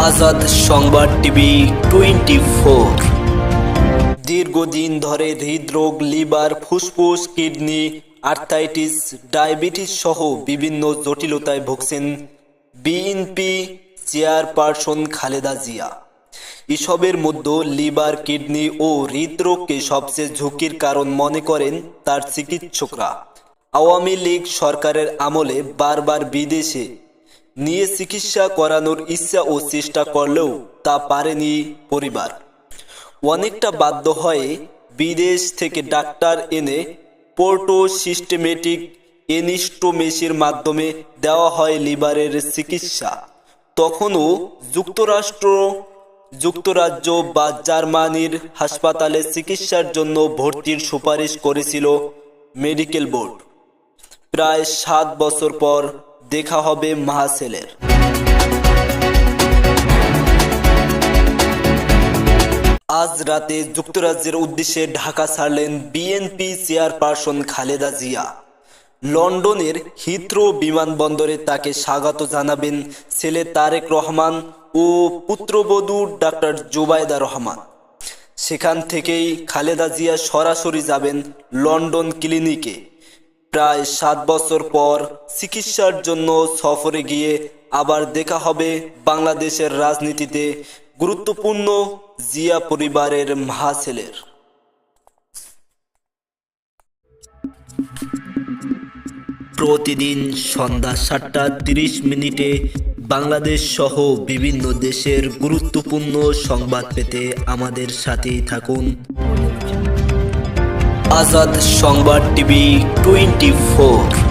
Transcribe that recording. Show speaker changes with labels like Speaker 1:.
Speaker 1: আজাদ সংবাদ টিভি 24। দীর্ঘদিন ধরে হৃদরোগ, লিভার, ফুসফুস, কিডনি, আর্থ্রাইটিস, ডায়াবেটিস সহ বিভিন্ন জটিলতায় ভুগছেন বিএনপি চেয়ারপারসন খালেদা জিয়া। এসবের মধ্যে লিভার, কিডনি ও হৃদরোগকে সবচেয়ে ঝুঁকির কারণ মনে করেন তার চিকিৎসকরা। আওয়ামী লীগ সরকারের আমলে বারবার বিদেশে নিয়ে চিকিৎসা করানোর ইচ্ছা ও চেষ্টা করলেও তা পারেনি পরিবার। অনেকটা বাধ্য হয়ে বিদেশ থেকে ডাক্তার এনে পোর্টো সিস্টেমেটিক এনিস্টোমেসির মাধ্যমে দেওয়া হয় লিভারের চিকিৎসা। তখনও যুক্তরাজ্য বা জার্মানির হাসপাতালে চিকিৎসার জন্য ভর্তির সুপারিশ করেছিল মেডিকেল বোর্ড। প্রায় 7 বছর পর দেখা হবে মাহছেলের। আজ রাতে যুক্তরাজ্যের উদ্দেশ্যে ঢাকা ছাড়লেন বিএনপি চেয়ারপারসন খালেদা জিয়া। লন্ডনের হিথ্রো বিমানবন্দরে তাকে স্বাগত জানাবেন ছেলে তারেক রহমান ও পুত্রবধূ ডাক্তার জুবাইদা রহমান। সেখান থেকেই খালেদা জিয়া সরাসরি যাবেন লন্ডন ক্লিনিকে। প্রায় 7 বছর পর চিকিৎসার জন্য সফরে গিয়ে আবার দেখা হবে বাংলাদেশের রাজনীতিতে গুরুত্বপূর্ণ জিয়া পরিবারের মাহছেলের। প্রতিদিন সন্ধ্যা 7:30 বাংলাদেশ সহ বিভিন্ন দেশের গুরুত্বপূর্ণ সংবাদ পেতে আমাদের সাথেই থাকুন। আজাদ সংবাদ টিভি 24।